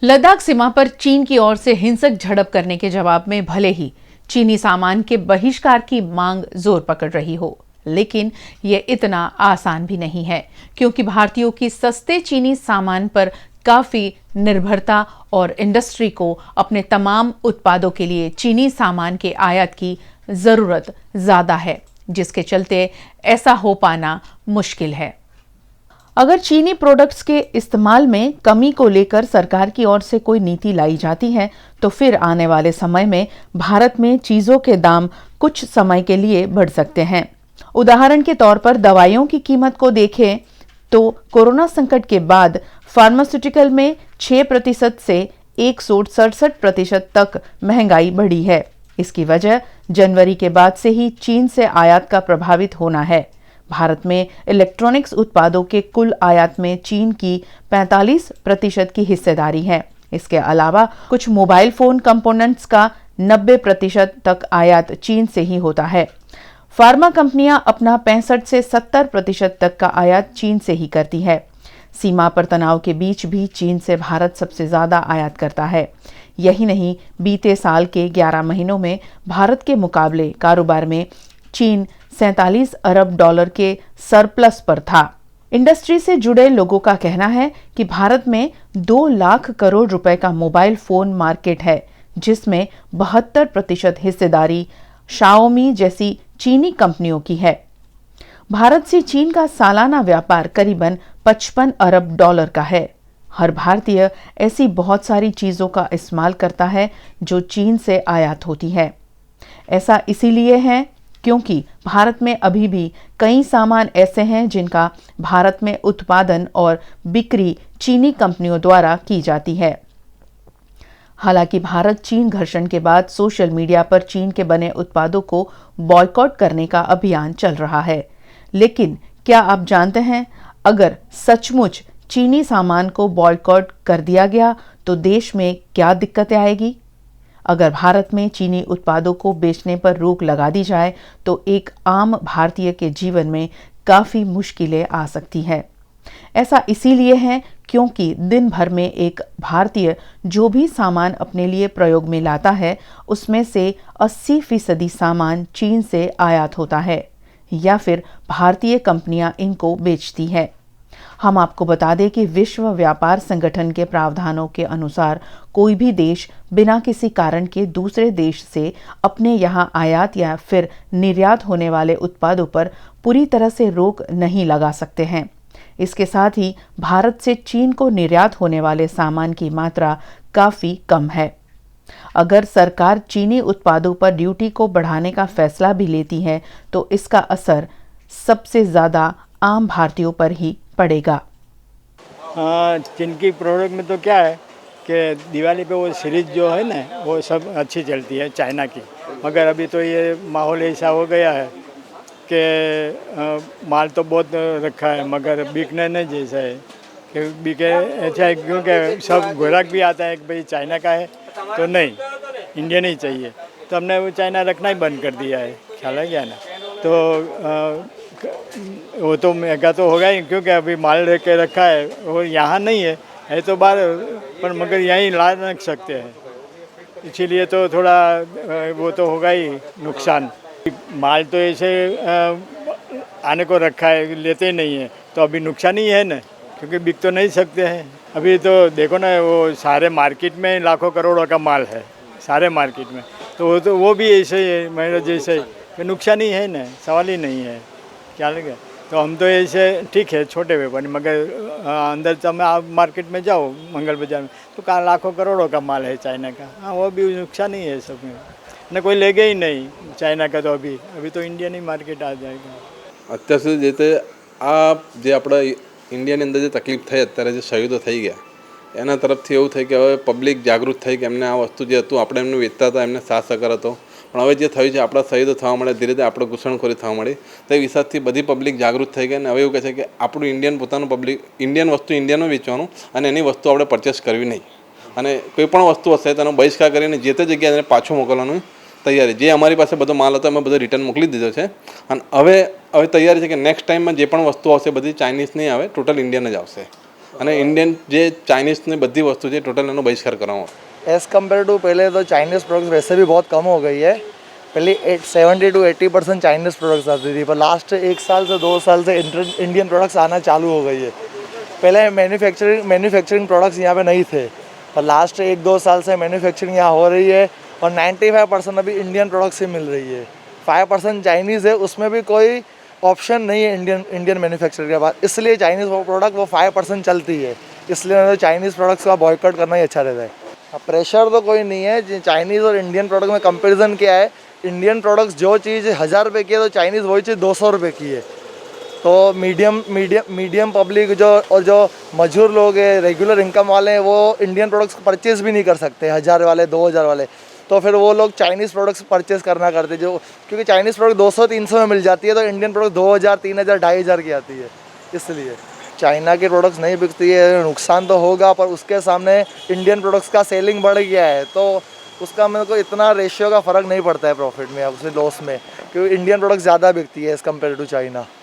लद्दाख सीमा पर चीन की ओर से हिंसक झड़प करने के जवाब में भले ही चीनी सामान के बहिष्कार की मांग जोर पकड़ रही हो, लेकिन यह इतना आसान भी नहीं है, क्योंकि भारतीयों की सस्ते चीनी सामान पर काफी निर्भरता और इंडस्ट्री को अपने तमाम उत्पादों के लिए चीनी सामान के आयात की जरूरत ज्यादा है, जिसके चलते ऐसा हो पाना मुश्किल है। अगर चीनी प्रोडक्ट्स के इस्तेमाल में कमी को लेकर सरकार की ओर से कोई नीति लाई जाती है, तो फिर आने वाले समय में भारत में चीजों के दाम कुछ समय के लिए बढ़ सकते हैं। उदाहरण के तौर पर दवाइयों की कीमत को देखें तो कोरोना संकट के बाद फार्मास्यूटिकल में 6% से 167% तक महंगाई बढ़ी है। इसकी वजह जनवरी के बाद से ही चीन से आयात का प्रभावित होना है। भारत में इलेक्ट्रॉनिक्स उत्पादों के कुल आयात में चीन की 45% की हिस्सेदारी है। इसके अलावा कुछ मोबाइल फोन कंपोनेंट्स का 90% तक आयात चीन से ही होता है। फार्मा कंपनियां अपना 65 से 70% तक का आयात चीन से ही करती है। सीमा पर तनाव के बीच भी चीन से भारत सबसे ज्यादा आयात करता है। यही नहीं, बीते साल के 11 महीनों में भारत के मुकाबले कारोबार में चीन 47 अरब डॉलर के सरप्लस पर था। इंडस्ट्री से जुड़े लोगों का कहना है कि भारत में 2 लाख करोड़ रुपए का मोबाइल फोन मार्केट है, जिसमें 72% हिस्सेदारी शाओमी जैसी चीनी कंपनियों की है। भारत से चीन का सालाना व्यापार करीबन 55 अरब डॉलर का है। हर भारतीय ऐसी बहुत सारी चीजों का इस्तेमाल करता है जो चीन से आयात होती है। ऐसा इसीलिए है क्योंकि भारत में अभी भी कई सामान ऐसे हैं जिनका भारत में उत्पादन और बिक्री चीनी कंपनियों द्वारा की जाती है। हालांकि भारत चीन घर्षण के बाद सोशल मीडिया पर चीन के बने उत्पादों को बॉयकॉट करने का अभियान चल रहा है, लेकिन क्या आप जानते हैं, अगर सचमुच चीनी सामान को बॉयकॉट कर दिया गया तो देश में क्या दिक्कतें आएगी? अगर भारत में चीनी उत्पादों को बेचने पर रोक लगा दी जाए तो एक आम भारतीय के जीवन में काफी मुश्किलें आ सकती हैं। ऐसा इसीलिए है क्योंकि दिन भर में एक भारतीय जो भी सामान अपने लिए प्रयोग में लाता है, उसमें से 80% सामान चीन से आयात होता है या फिर भारतीय कंपनियां इनको बेचती हैं। हम आपको बता दें कि विश्व व्यापार संगठन के प्रावधानों के अनुसार कोई भी देश बिना किसी कारण के दूसरे देश से अपने यहाँ आयात या फिर निर्यात होने वाले उत्पादों पर पूरी तरह से रोक नहीं लगा सकते हैं। इसके साथ ही भारत से चीन को निर्यात होने वाले सामान की मात्रा काफी कम है। अगर सरकार चीनी उत्पादों पर ड्यूटी को बढ़ाने का फैसला भी लेती है तो इसका असर सबसे ज्यादा आम भारतीयों पर ही पड़ेगा। चीन की प्रोडक्ट में तो क्या है कि दिवाली पे वो सीरीज जो है ना, वो सब अच्छी चलती है चाइना की। मगर अभी तो ये माहौल ऐसा हो गया है कि माल तो बहुत रखा है मगर बिकने नहीं जैसा है कि बिके ऐसा है, क्योंकि सब ग्राहक भी आता है कि भाई चाइना का है तो नहीं, इंडियन ही चाहिए। तो हमने वो चाइना रखना ही बंद कर दिया है, ख्याल है क्या ना। तो वो तो महंगा तो होगा ही, क्योंकि अभी माल रह के रखा है, वो यहाँ नहीं है तो बाहर, पर मगर यहीं ला रख सकते हैं, इसीलिए तो थोड़ा वो तो होगा ही नुकसान। माल तो ऐसे आने को रखा है, लेते ही नहीं है, तो अभी नुकसान ही है ना, क्योंकि बिक तो नहीं सकते हैं। अभी तो देखो ना, वो सारे मार्केट में लाखों करोड़ों का माल है सारे मार्केट में, तो वो भी ऐसे ही है मेरे जैसे ही, नुकसान ही है ना, सवाल ही नहीं है, क्या लगे। तो हम तो ऐसे ठीक है छोटे व्यापारी, मगर अंदर जब आप मार्केट में जाओ मंगल बाजार में तो कहाँ लाखों करोड़ों का माल है चाइना का। हाँ, वो भी नुकसान ही है सब में, न कोई लेगे ही नहीं चाइना का। तो अभी तो इंडियन ही मार्केट आ जाएगा। અત્યાર સુધી જે તે આ જે આપણા ઇન્ડિયાની અંદર જે તકલીફ થઈ, અત્યારે જે શહીદો થઈ ગયા એના તરફથી એવું થઈ કે હવે પબ્લિક જાગૃત થઈ કે એમને આ વસ્તુ જે હતું આપણે એમને વેચતા હતા, એમને સાથ સહકાર હતો, પણ હવે જે થયું છે આપણા શહીદો થવા મળે, ધીરે ધીરે આપણે ઘૂસણખોરી થવા મળી, તો એ વિષયથી બધી પબ્લિક જાગૃત થઈ ગઈ અને હવે એવું કહે છે કે આપણું ઇન્ડિયન પોતાનું પબ્લિક ઇન્ડિયન વસ્તુ ઇન્ડિયનમાં વેચવાનું અને એની વસ્તુ આપણે પરચેસ કરવી નહીં, અને કોઈ પણ વસ્તુ હશે તેનો બહિષ્કાર કરીને જે તે જગ્યાએ એને પાછું મોકલવાનું તૈયારી। જે અમારી પાસે બધો માલ હતો અમે બધો રિટર્ન મોકલી દીધો છે અને હવે તૈયારી છે કે નેક્સ્ટ ટાઈમમાં જે પણ વસ્તુ આવશે બધી ચાઇનીઝ નહીં આવે, ટોટલ ઇન્ડિયન જ આવશે। અને ઇન્ડિયન જે ચાઇનીઝની બધી વસ્તુ છે ટોટલ એનો બહિષ્કાર કરવાનો. एज़ कम्पेयर टू पहले तो चाइनीज़ प्रोडक्ट्स वैसे भी बहुत कम हो गई है. पहले 70 to 80% चाइनीज़ प्रोडक्ट्स आती थी, पर लास्ट 1 साल से 2 साल से इंडियन प्रोडक्ट्स आना चालू हो गई है. पहले मैन्युफैक्चरिंग प्रोडक्ट्स यहाँ पे नहीं थे, पर लास्ट 1-2 साल से मैन्युफैक्चरिंग यहाँ हो रही है और 95% अभी इंडियन प्रोडक्ट्स से मिल रही है. 5% चाइनीज़ है, उसमें भी कोई ऑप्शन नहीं है इंडियन मैन्युफैक्चर के बाद, इसलिए चाइनीज़ प्रोडक्ट वो 5% चलती है. इसलिए तो चाइनीज़ प्रोडक्ट्स का बॉयकॉट करना ही अच्छा रहता है. प्रेशर तो कोई नहीं है. चाइनीज़ और इंडियन प्रोडक्ट में कंपैरिजन क्या है, इंडियन प्रोडक्ट्स जो चीज़ 1000 रुपये की है तो चाइनीज़ वही चीज़ 200 रुपये की है. तो मीडियम पब्लिक जो मजदूर लोग हैं, रेगुलर इनकम वाले हैं, वो इंडियन प्रोडक्ट्स परचेज भी नहीं कर सकते, 1000 वाले 2000 वाले. तो फिर वो लोग चाइनीज़ प्रोडक्ट्स परचेज करना करते, जो क्योंकि चाइनीज़ प्रोडक्ट 200-300 में मिल जाती है, तो इंडियन प्रोडक्ट 2000, 3000, 2500 की आती है. इसलिए चाइना के प्रोडक्ट्स नहीं बिकती है, नुकसान तो होगा, पर उसके सामने इंडियन प्रोडक्ट्स का सेलिंग बढ़ गया है, तो उसका मेरे को इतना रेशियो का फ़र्क नहीं पड़ता है प्रॉफिट में या उससे लॉस में, क्योंकि इंडियन प्रोडक्ट्स ज़्यादा बिकती है एज़ कम्पेयर टू चाइना.